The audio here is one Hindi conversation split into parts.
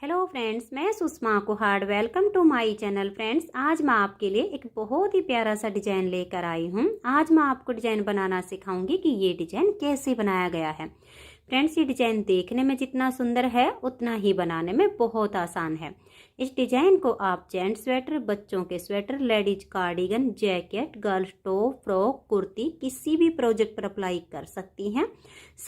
हेलो फ्रेंड्स, मैं Sushma Kuhad. Welcome to my channel. Friends, आज मैं आपके लिए एक बहुत ही प्यारा सा डिजाइन लेकर आई हूँ। आज मैं आपको डिजाइन बनाना सिखाऊंगी कि ये डिजाइन कैसे बनाया गया है। फ्रेंड्स, ये डिजाइन देखने में जितना सुंदर है उतना ही बनाने में बहुत आसान है। इस डिजाइन को आप जेंट्स स्वेटर, बच्चों के sweater, ladies cardigan, jacket, girls top, frock, kurti किसी भी प्रोजेक्ट पर अप्लाई कर सकती हैं।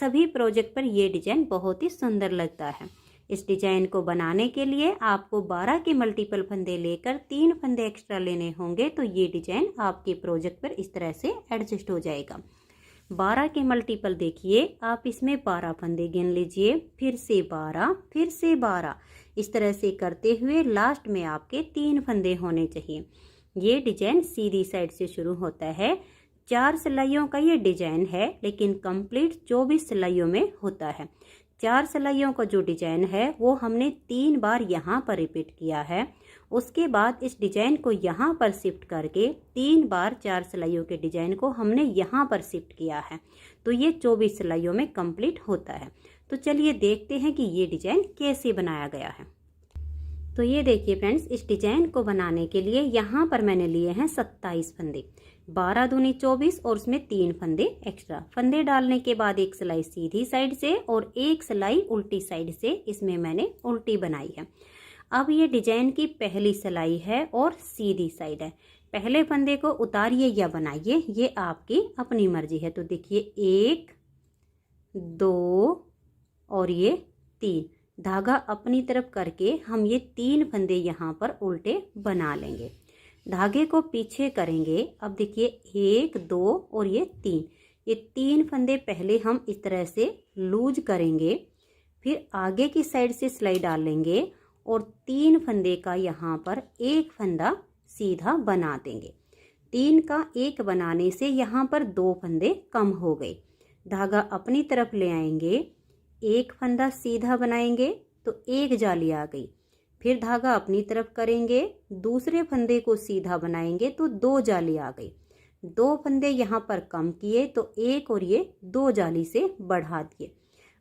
सभी प्रोजेक्ट पर ये डिजाइन बहुत ही सुंदर लगता है। इस डिजाइन को बनाने के लिए आपको 12 के मल्टीपल फंदे लेकर 3 फंदे एक्स्ट्रा लेने होंगे, तो ये डिजाइन आपके प्रोजेक्ट पर इस तरह से एडजस्ट हो जाएगा। 12 के मल्टीपल देखिए, आप इसमें 12 फंदे गिन लीजिए, फिर से 12, फिर से 12, इस तरह से करते हुए लास्ट में आपके 3 फंदे होने चाहिए। ये डिजाइन सीधी साइड से शुरू होता है। 4 सिलाइयों का ये डिजाइन है, लेकिन कंप्लीट 24 सिलाइयों में होता है। 4 सिलाइयों का जो डिजाइन है वो हमने 3 बार यहाँ पर रिपीट किया है। उसके बाद इस डिजाइन को यहाँ पर शिफ्ट करके 3 बार 4 सिलाइयों के डिजाइन को हमने यहाँ पर शिफ्ट किया है, तो ये 24 सिलाइयों में कंप्लीट होता है। तो चलिए देखते हैं कि ये डिजाइन कैसे बनाया गया है। तो ये देखिए फ्रेंड्स, इस डिजाइन को बनाने के लिए यहाँ पर मैंने लिए हैं 27 फंदे। 12 दूनी 24 और उसमें 3 फंदे एक्स्ट्रा। फंदे डालने के बाद एक सिलाई सीधी साइड से और एक सिलाई उल्टी साइड से इसमें मैंने उल्टी बनाई है। अब ये डिजाइन की पहली सिलाई है और सीधी साइड है। पहले फंदे को उतारिए या बनाइए, ये आपकी अपनी मर्जी है। तो देखिए 1, 2 और ये 3, धागा अपनी तरफ करके हम ये 3 फंदे यहाँ पर उल्टे बना लेंगे। धागे को पीछे करेंगे। अब देखिए 1, 2 और ये 3, ये 3 फंदे पहले हम इस तरह से लूज करेंगे, फिर आगे की साइड से सिलाई डालेंगे और 3 फंदे का यहाँ पर एक फंदा सीधा बना देंगे। 3 का एक बनाने से यहाँ पर 2 फंदे कम हो गए। धागा अपनी तरफ ले आएंगे, एक फंदा सीधा बनाएंगे तो एक जाली आ गई। फिर धागा अपनी तरफ करेंगे, दूसरे फंदे को सीधा बनाएंगे तो 2 जाली आ गई। 2 फंदे यहाँ पर कम किए तो एक और ये 2 जाली से बढ़ा दिए।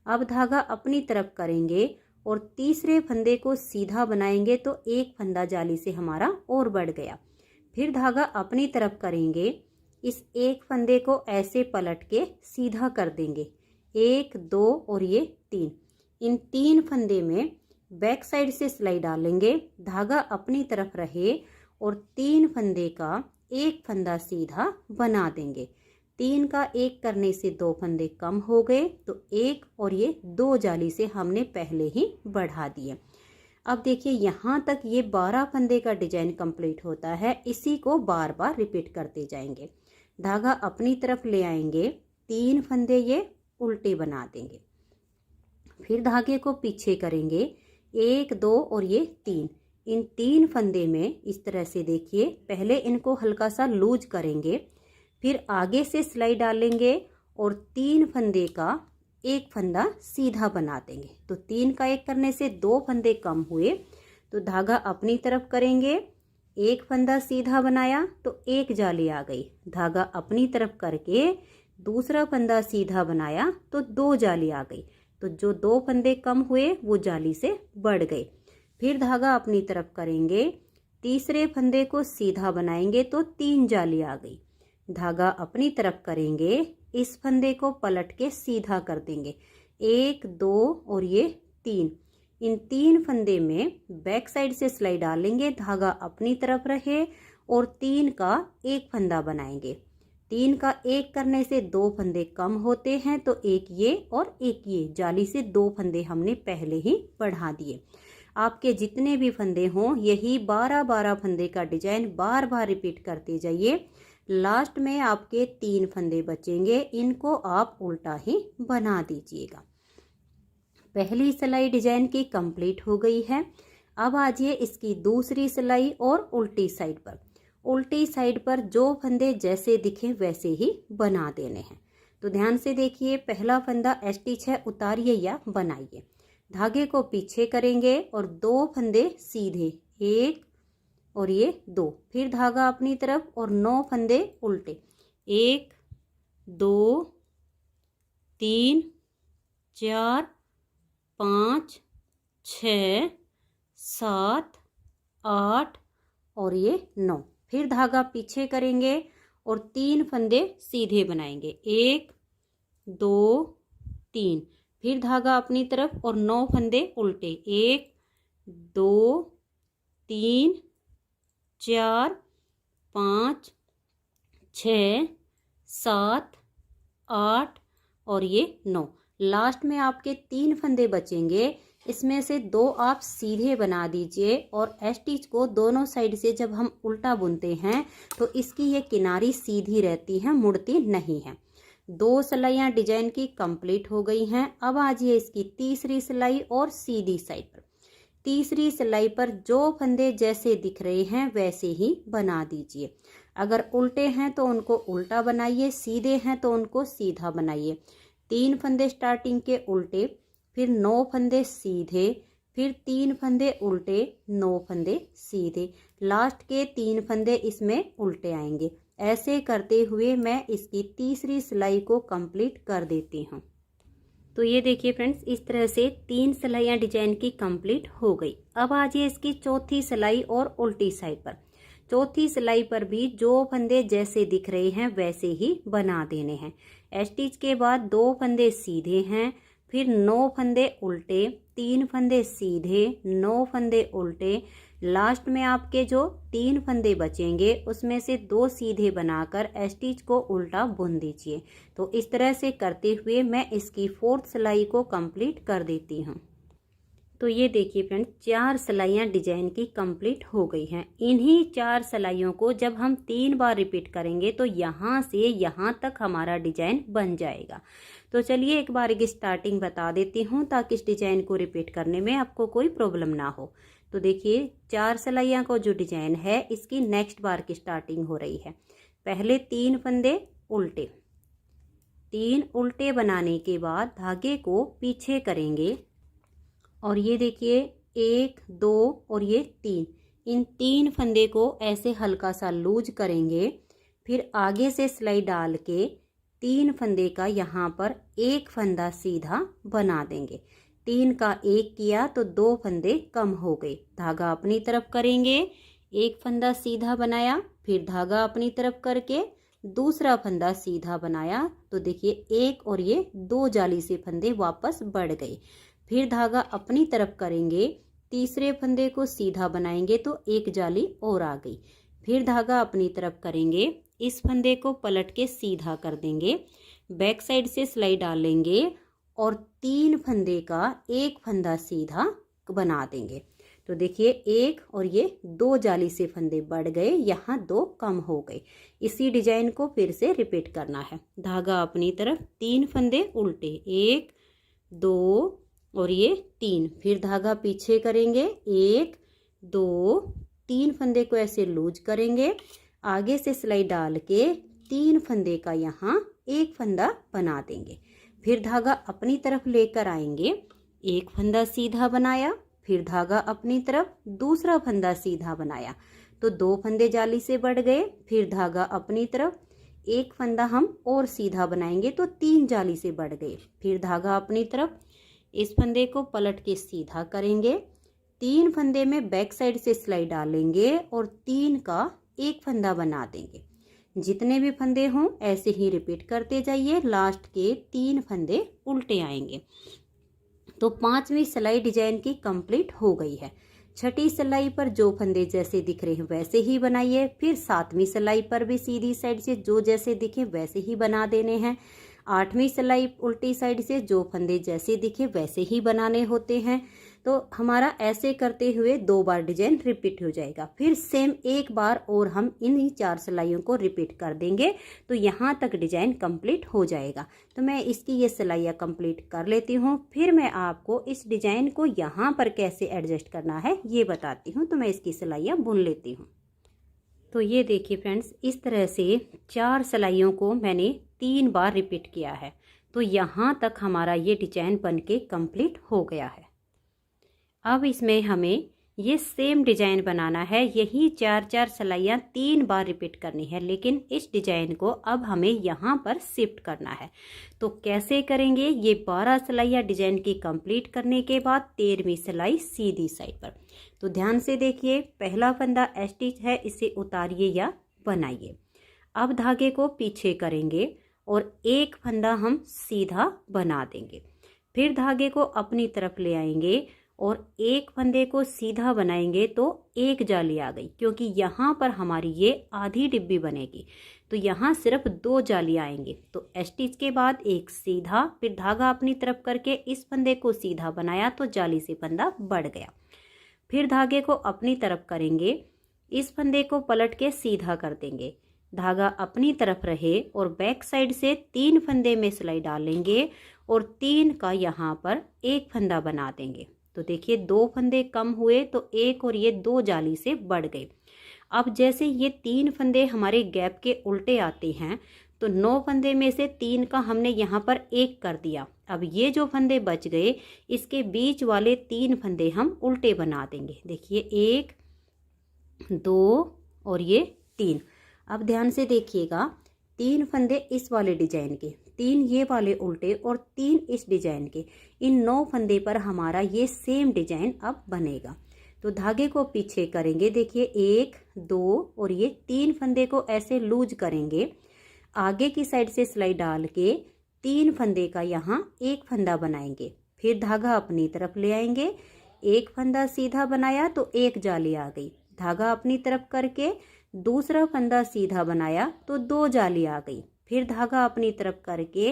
अब धागा अपनी तरफ करेंगे और तीसरे फंदे को सीधा बनाएंगे तो एक फंदा जाली से हमारा और बढ़ गया। फिर धागा अपनी तरफ करेंगे, इस एक फंदे को ऐसे पलट के सीधा कर देंगे। 1, 2 और ये 3, इन 3 फंदे में बैक साइड से सिलाई डालेंगे। धागा अपनी तरफ रहे और 3 फंदे का एक फंदा सीधा बना देंगे। 3 का एक करने से 2 फंदे कम हो गए, तो एक और ये 2 जाली से हमने पहले ही बढ़ा दिए। अब देखिए यहाँ तक ये 12 फंदे का डिजाइन कंप्लीट होता है। इसी को बार बार रिपीट करते जाएंगे। धागा अपनी तरफ ले आएंगे, 3 फंदे ये उल्टे बना देंगे। फिर धागे को पीछे करेंगे, 1, 2 और ये 3, इन 3 फंदे में इस तरह से देखिए, पहले इनको हल्का सा लूज करेंगे, फिर आगे से सिलाई डालेंगे और 3 फंदे का एक फंदा सीधा बना देंगे। तो 3 का एक करने से 2 फंदे कम हुए, तो धागा अपनी तरफ करेंगे, एक फंदा सीधा बनाया तो एक जाली आ गई। धागा अपनी तरफ करके दूसरा फंदा सीधा बनाया तो 2 जाली आ गई। तो जो 2 फंदे कम हुए वो जाली से बढ़ गए। फिर धागा अपनी तरफ करेंगे, तीसरे फंदे को सीधा बनाएंगे तो 3 जाली आ गई। धागा अपनी तरफ करेंगे, इस फंदे को पलट के सीधा कर देंगे। 1, 2 और ये 3, इन 3 फंदे में बैक साइड से सिलाई डालेंगे। धागा अपनी तरफ रहे और 3 का एक फंदा बनाएंगे। 3 का एक करने से 2 फंदे कम होते हैं, तो एक ये और एक ये जाली से 2 फंदे हमने पहले ही बढ़ा दिए। आपके जितने भी फंदे हों, यही 12-12 फंदे का डिजाइन बार बार रिपीट करते जाइए। लास्ट में आपके 3 फंदे बचेंगे, इनको आप उल्टा ही बना दीजिएगा। पहली सिलाई डिजाइन की कंप्लीट हो गई है। अब आजिए इसकी दूसरी सिलाई और उल्टी साइड पर। उल्टी साइड पर जो फंदे जैसे दिखे वैसे ही बना देने हैं। तो ध्यान से देखिए, पहला फंदा स्टिच है, उतारिए या बनाइए। धागे को पीछे करेंगे और 2 फंदे सीधे, 1 और ये 2, फिर धागा अपनी तरफ और 9 फंदे उल्टे, 1, 2, 3, 4, 5, 6, 7, 8 और ये 9। फिर धागा पीछे करेंगे और 3 फंदे सीधे बनाएंगे, 1 2 3। फिर धागा अपनी तरफ और 9 फंदे उल्टे, 1 2 3 4 5 6 7 8 और ये 9। लास्ट में आपके 3 फंदे बचेंगे, इसमें से 2 आप सीधे बना दीजिए और स्टिच को दोनों साइड से जब हम उल्टा बुनते हैं तो इसकी ये किनारी सीधी रहती है, मुड़ती नहीं है। 2 सिलाइयाँ डिजाइन की कंप्लीट हो गई हैं। अब आ जाइए इसकी तीसरी सिलाई और सीधी साइड पर। तीसरी सिलाई पर जो फंदे जैसे दिख रहे हैं वैसे ही बना दीजिए। अगर उल्टे हैं तो उनको उल्टा बनाइए, सीधे हैं तो उनको सीधा बनाइए। 3 फंदे स्टार्टिंग के उल्टे, फिर 9 फंदे सीधे, फिर 3 फंदे उल्टे, 9 फंदे सीधे, लास्ट के 3 फंदे इसमें उल्टे आएंगे। ऐसे करते हुए मैं इसकी तीसरी सिलाई को कंप्लीट कर देती हूँ। तो ये देखिए फ्रेंड्स, इस तरह से 3 सिलाइयाँ डिजाइन की कंप्लीट हो गई। अब आ जाइए इसकी चौथी सिलाई और उल्टी साइड पर। चौथी सिलाई पर भी जो फंदे जैसे दिख रहे हैं वैसे ही बना देने हैं। स्टिच के बाद 2 फंदे सीधे हैं, फिर 9 फंदे उल्टे, 3 फंदे सीधे, 9 फंदे उल्टे, लास्ट में आपके जो 3 फंदे बचेंगे उसमें से 2 सीधे बनाकर स्टिच को उल्टा बुन दीजिए। तो इस तरह से करते हुए मैं इसकी 4th सिलाई को कंप्लीट कर देती हूँ। तो ये देखिए फ्रेंड्स, 4 सिलाइयाँ डिजाइन की कंप्लीट हो गई हैं। इन्हीं 4 सिलाइयों को जब हम 3 बार रिपीट करेंगे तो यहाँ से यहाँ तक हमारा डिजाइन बन जाएगा। तो चलिए एक बार की स्टार्टिंग बता देती हूँ ताकि इस डिजाइन को रिपीट करने में आपको कोई प्रॉब्लम ना हो। तो देखिए 4 सिलाइयाँ को जो डिजाइन है इसकी नेक्स्ट बार की स्टार्टिंग हो रही है। पहले 3 फंदे उल्टे, 3 उल्टे बनाने के बाद धागे को पीछे करेंगे और ये देखिए 1 2 और ये 3, इन 3 फंदे को ऐसे हल्का सा लूज करेंगे। फिर आगे से सिलाई डाल के 3 फंदे का यहाँ पर 1 फंदा सीधा बना देंगे। 3 का 1 किया तो 2 फंदे कम हो गए। धागा अपनी तरफ करेंगे, 1 फंदा सीधा बनाया, फिर धागा अपनी तरफ करके दूसरा फंदा सीधा बनाया। तो देखिए 1 और ये 2 जाली से फंदे वापस बढ़ गए। फिर धागा अपनी तरफ करेंगे, तीसरे फंदे को सीधा बनाएंगे तो 1 जाली और आ गई। फिर धागा अपनी तरफ करेंगे, इस फंदे को पलट के सीधा कर देंगे, बैक साइड से सिलाई डालेंगे और 3 फंदे का 1 फंदा सीधा बना देंगे। तो देखिए 1 और ये 2 जाली से फंदे बढ़ गए, यहाँ 2 कम हो गए। इसी डिजाइन को फिर से रिपीट करना है। धागा अपनी तरफ, 3 फंदे उल्टे, 1 2 और ये 3। फिर धागा पीछे करेंगे, 1 2 3 फंदे को ऐसे लूज करेंगे, आगे से सिलाई डाल के 3 फंदे का यहाँ 1 फंदा बना देंगे। फिर धागा अपनी तरफ लेकर आएंगे, 1 फंदा सीधा बनाया, फिर धागा अपनी तरफ दूसरा फंदा सीधा बनाया तो 2 फंदे जाली से बढ़ गए। फिर धागा अपनी तरफ 1 फंदा हम और सीधा बनाएंगे तो 3 जाली से बढ़ गए। फिर धागा अपनी तरफ, इस फंदे को पलट के सीधा करेंगे, 3 फंदे में बैक साइड से सिलाई डालेंगे और 3 का 1 फंदा बना देंगे। जितने भी फंदे हों ऐसे ही रिपीट करते जाइए, लास्ट के 3 फंदे उल्टे आएंगे। तो 5वीं सिलाई डिजाइन की कंप्लीट हो गई है। 6ठी सिलाई पर जो फंदे जैसे दिख रहे हैं वैसे ही बनाइए। फिर 7वीं सिलाई पर भी सीधी साइड से जो जैसे दिखे वैसे ही बना देने हैं। 8वीं सिलाई उल्टी साइड से जो फंदे जैसे दिखे वैसे ही बनाने होते हैं। तो हमारा ऐसे करते हुए 2 बार डिजाइन रिपीट हो जाएगा। फिर सेम 1 बार और हम इन्हीं 4 सिलाइयों को रिपीट कर देंगे तो यहाँ तक डिजाइन कंप्लीट हो जाएगा। तो मैं इसकी ये सिलाइयाँ कंप्लीट कर लेती हूँ, फिर मैं आपको इस डिजाइन को यहाँ पर कैसे एडजस्ट करना है ये बताती हूँ। तो मैं इसकी सिलाइयाँ बुन लेती हूँ। तो ये देखिए फ्रेंड्स, इस तरह से 4 सिलाइयों को मैंने 3 बार रिपीट किया है। तो यहाँ तक हमारा ये डिजाइन बन के कंप्लीट हो गया है। अब इसमें हमें ये सेम डिजाइन बनाना है, यही 4-4 सिलाइयाँ 3 बार रिपीट करनी है, लेकिन इस डिजाइन को अब हमें यहाँ पर शिफ्ट करना है। तो कैसे करेंगे? ये 12 सिलाइयाँ डिजाइन की कंप्लीट करने के बाद 13वीं सिलाई सीधी साइड पर। तो ध्यान से देखिए, पहला फंदा स्टिच है, इसे उतारिए या बनाइए। अब धागे को पीछे करेंगे और एक फंदा हम सीधा बना देंगे। फिर धागे को अपनी तरफ ले आएंगे और एक फंदे को सीधा बनाएंगे तो एक जाली आ गई, क्योंकि यहाँ पर हमारी ये आधी डिब्बी बनेगी, तो यहाँ सिर्फ 2 जाली आएंगे। तो स्टिच के बाद एक सीधा, फिर धागा अपनी तरफ करके इस फंदे को सीधा बनाया तो जाली से फंदा बढ़ गया। फिर धागे को अपनी तरफ करेंगे, इस फंदे को पलट के सीधा कर देंगे, धागा अपनी तरफ रहे और बैक साइड से 3 फंदे में सिलाई डालेंगे और 3 का यहाँ पर एक फंदा बना देंगे। तो देखिए 2 फंदे कम हुए तो एक और ये 2 जाली से बढ़ गए। अब जैसे ये 3 फंदे हमारे गैप के उल्टे आते हैं तो 9 फंदे में से 3 का हमने यहाँ पर एक कर दिया। अब ये जो फंदे बच गए इसके बीच वाले 3 फंदे हम उल्टे बना देंगे। देखिए 1, 2 और ये 3। अब ध्यान से देखिएगा, 3 फंदे इस वाले डिजाइन के, 3 ये वाले उल्टे और 3 इस डिजाइन के, इन 9 फंदे पर हमारा ये सेम डिजाइन अब बनेगा। तो धागे को पीछे करेंगे, देखिए 1, 2 और ये 3 फंदे को ऐसे लूज करेंगे, आगे की साइड से सिलाई डाल के 3 फंदे का यहाँ एक फंदा बनाएंगे। फिर धागा अपनी तरफ ले आएंगे, एक फंदा सीधा बनाया तो एक जाली आ गई, धागा अपनी तरफ करके दूसरा फंदा सीधा बनाया तो 2 जाली आ गई। फिर धागा अपनी तरफ करके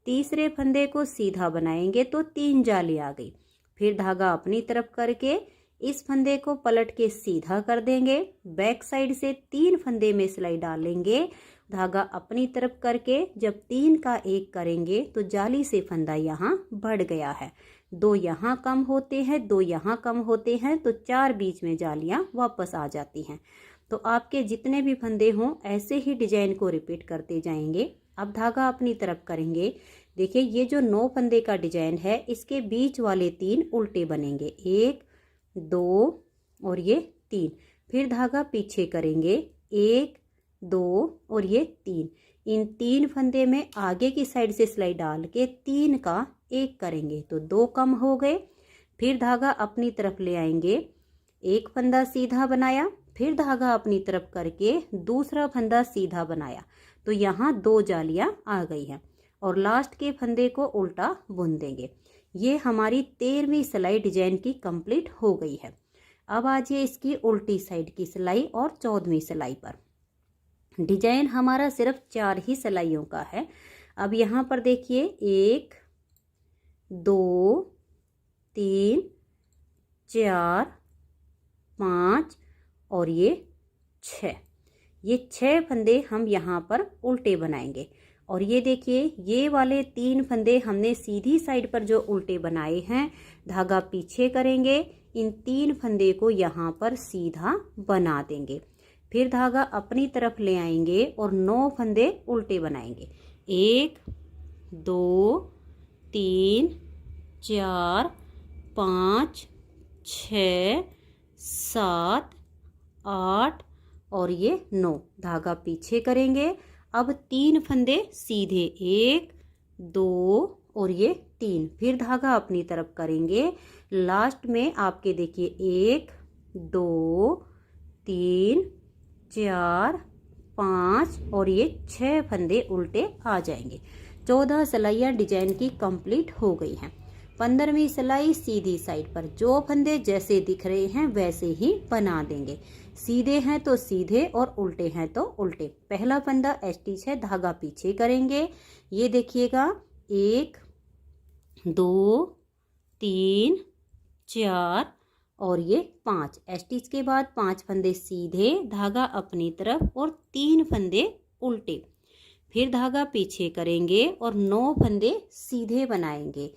तीसरे फंदे को सीधा बनाएंगे तो 3 जाली आ गई। फिर धागा अपनी तरफ करके इस फंदे को पलट के सीधा कर देंगे, बैक साइड से 3 फंदे में सिलाई डालेंगे, धागा अपनी तरफ करके जब 3 का एक करेंगे तो जाली से फंदा यहाँ बढ़ गया है। 2 यहाँ कम होते हैं, 2 यहाँ कम होते हैं, तो 4 बीच में जालियाँ वापस आ जाती हैं। तो आपके जितने भी फंदे हों ऐसे ही डिजाइन को रिपीट करते जाएंगे। अब धागा अपनी तरफ करेंगे, देखिए ये जो 9 फंदे का डिजाइन है इसके बीच वाले 3 उल्टे बनेंगे, 1, 2 और ये 3। फिर धागा पीछे करेंगे, 1, 2 और ये 3। इन 3 फंदे में आगे की साइड से सिलाई डाल के 3 का एक करेंगे तो 2 कम हो गए। फिर धागा अपनी तरफ ले आएंगे, एक फंदा सीधा बनाया, फिर धागा अपनी तरफ करके दूसरा फंदा सीधा बनाया तो यहाँ 2 जालियाँ आ गई हैं और लास्ट के फंदे को उल्टा बुन देंगे। ये हमारी 13वीं सिलाई डिजाइन की कंप्लीट हो गई है। अब आ जाइए इसकी उल्टी साइड की सिलाई और 14वीं सिलाई पर। डिजाइन हमारा सिर्फ 4 ही सिलाइयों का है। अब यहाँ पर देखिए 1, 2, 3, 4, 5 और ये 6। ये 6 फंदे हम यहाँ पर उल्टे बनाएंगे और ये देखिए ये वाले 3 फंदे हमने सीधी साइड पर जो उल्टे बनाए हैं, धागा पीछे करेंगे, इन 3 फंदे को यहाँ पर सीधा बना देंगे। फिर धागा अपनी तरफ ले आएंगे और 9 फंदे उल्टे बनाएंगे, 1, 2, 3, 4, 5, 6, 7, 8 और ये 9। धागा पीछे करेंगे, अब 3 फंदे सीधे, 1, 2 और ये 3। फिर धागा अपनी तरफ करेंगे, लास्ट में आपके देखिए 1, 2, 3, 4, 5 और ये 6 फंदे उल्टे आ जाएंगे। 14 सिलाइयाँ डिजाइन की कंप्लीट हो गई हैं। 15वीं सिलाई सीधी साइड पर जो फंदे जैसे दिख रहे हैं वैसे ही बना देंगे। सीधे हैं तो सीधे और उल्टे हैं तो उल्टे। पहला फंदा स्टिच है, धागा पीछे करेंगे, ये देखिएगा 1, 2, 3, 4 और ये 5। स्टिच के बाद 5 फंदे सीधे, धागा अपनी तरफ और 3 फंदे उल्टे। फिर धागा पीछे करेंगे और 9 फंदे सीधे बनाएंगे।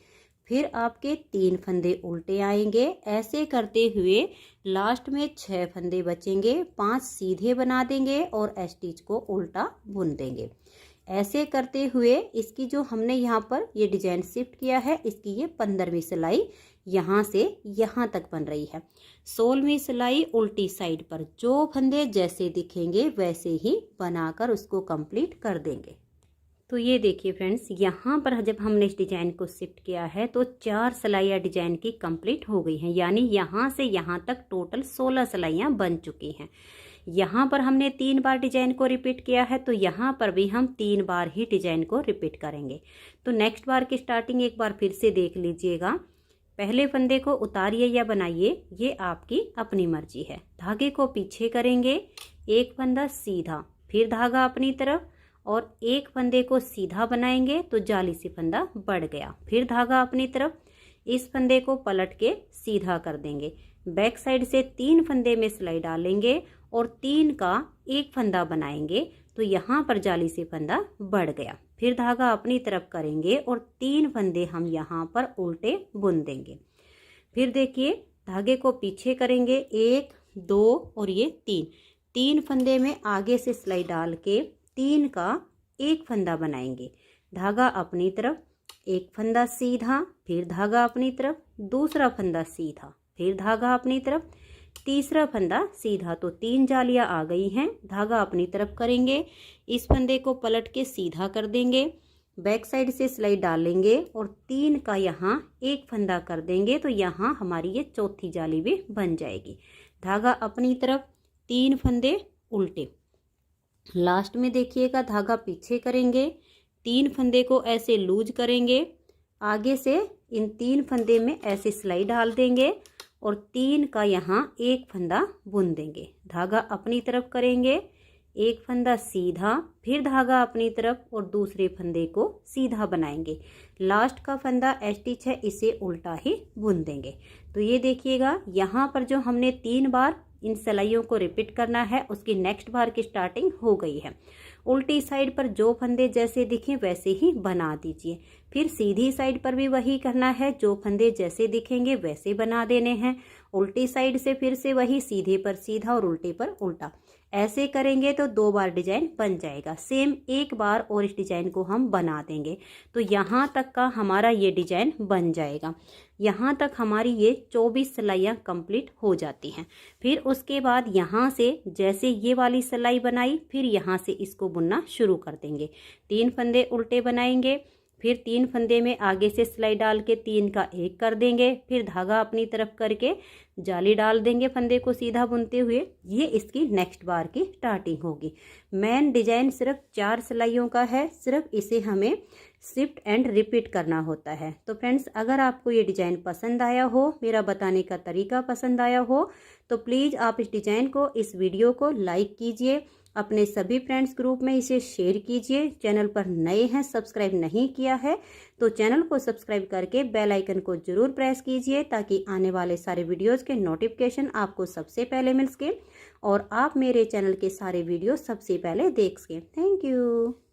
फिर आपके 3 फंदे उल्टे आएंगे। ऐसे करते हुए लास्ट में 6 फंदे बचेंगे, 5 सीधे बना देंगे और स्टिच को उल्टा बुन देंगे। ऐसे करते हुए इसकी जो हमने यहाँ पर ये डिजाइन शिफ्ट किया है, इसकी ये 15वीं सिलाई यहाँ से यहाँ तक बन रही है। 16वीं सिलाई उल्टी साइड पर जो फंदे जैसे दिखेंगे वैसे ही बनाकर उसको कंप्लीट कर देंगे। तो ये देखिए फ्रेंड्स, यहाँ पर जब हमने इस डिजाइन को शिफ्ट किया है तो 4 सिलाइयाँ डिजाइन की कंप्लीट हो गई हैं, यानी यहाँ से यहाँ तक टोटल 16 सिलाइयाँ बन चुकी हैं। यहाँ पर हमने 3 बार डिजाइन को रिपीट किया है, तो यहाँ पर भी हम 3 बार ही डिजाइन को रिपीट करेंगे। तो नेक्स्ट बार की स्टार्टिंग एक बार फिर से देख लीजिएगा। पहले फंदे को उतारिए या बनाइए, ये आपकी अपनी मर्जी है। धागे को पीछे करेंगे, एक फंदा सीधा, फिर धागा अपनी तरफ और एक फंदे को सीधा बनाएंगे तो जाली से फंदा बढ़ गया, फिर धागा अपनी तरफ, इस फंदे को पलट के सीधा कर देंगे। बैक साइड से 3 फंदे में सिलाई डालेंगे और 3 का एक फंदा बनाएंगे तो यहाँ पर जाली से फंदा बढ़ गया, फिर धागा अपनी तरफ करेंगे और 3 फंदे हम यहाँ पर उल्टे बुन देंगे। फिर देखिए, धागे को पीछे करेंगे, 1 2 और ये 3 फंदे में आगे से सिलाई डाल के 3 का एक फंदा बनाएंगे। धागा अपनी तरफ, एक फंदा सीधा, फिर धागा अपनी तरफ, दूसरा फंदा सीधा, फिर धागा अपनी तरफ, तीसरा फंदा सीधा। तो 3 जालियां आ गई हैं। धागा अपनी तरफ करेंगे, इस फंदे को पलट के सीधा कर देंगे, बैक साइड से सिलाई डालेंगे और 3 का यहाँ एक फंदा कर देंगे तो यहाँ हमारी ये चौथी जाली भी बन जाएगी। धागा अपनी तरफ, 3 फंदे उल्टे। लास्ट में देखिएगा, धागा पीछे करेंगे, 3 फंदे को ऐसे लूज करेंगे, आगे से इन 3 फंदे में ऐसे सिलाई डाल देंगे और 3 का यहाँ एक फंदा बुन देंगे। धागा अपनी तरफ करेंगे, एक फंदा सीधा, फिर धागा अपनी तरफ और दूसरे फंदे को सीधा बनाएंगे। लास्ट का फंदा स्टिच है, इसे उल्टा ही बुन देंगे। तो ये देखिएगा, यहाँ पर जो हमने 3 बार इन सिलाइयों को रिपीट करना है उसकी नेक्स्ट बार की स्टार्टिंग हो गई है। उल्टी साइड पर जो फंदे जैसे दिखें वैसे ही बना दीजिए। फिर सीधी साइड पर भी वही करना है, जो फंदे जैसे दिखेंगे वैसे बना देने हैं। उल्टी साइड से फिर से वही, सीधे पर सीधा और उल्टे पर उल्टा। ऐसे करेंगे तो 2 बार डिजाइन बन जाएगा। सेम एक बार और इस डिजाइन को हम बना देंगे तो यहाँ तक का हमारा ये डिजाइन बन जाएगा। यहाँ तक हमारी ये 24 सिलाइयाँ कंप्लीट हो जाती हैं। फिर उसके बाद यहाँ से जैसे ये वाली सिलाई बनाई, फिर यहाँ से इसको बुनना शुरू कर देंगे। 3 फंदे उल्टे बनाएंगे, फिर 3 फंदे में आगे से सिलाई डाल के 3 का एक कर देंगे, फिर धागा अपनी तरफ करके जाली डाल देंगे फंदे को सीधा बुनते हुए। ये इसकी नेक्स्ट बार की स्टार्टिंग होगी। मेन डिजाइन सिर्फ 4 सिलाइयों का है, सिर्फ इसे हमें शिफ्ट एंड रिपीट करना होता है। तो फ्रेंड्स, अगर आपको ये डिजाइन पसंद आया हो, मेरा बताने का तरीका पसंद आया हो, तो प्लीज़ आप इस डिजाइन को, इस वीडियो को लाइक कीजिए, अपने सभी फ्रेंड्स ग्रुप में इसे शेयर कीजिए। चैनल पर नए हैं, सब्सक्राइब नहीं किया है तो चैनल को सब्सक्राइब करके बेल आइकन को जरूर प्रेस कीजिए ताकि आने वाले सारे वीडियोस के नोटिफिकेशन आपको सबसे पहले मिल सके और आप मेरे चैनल के सारे वीडियो सबसे पहले देख सकें। Thank you.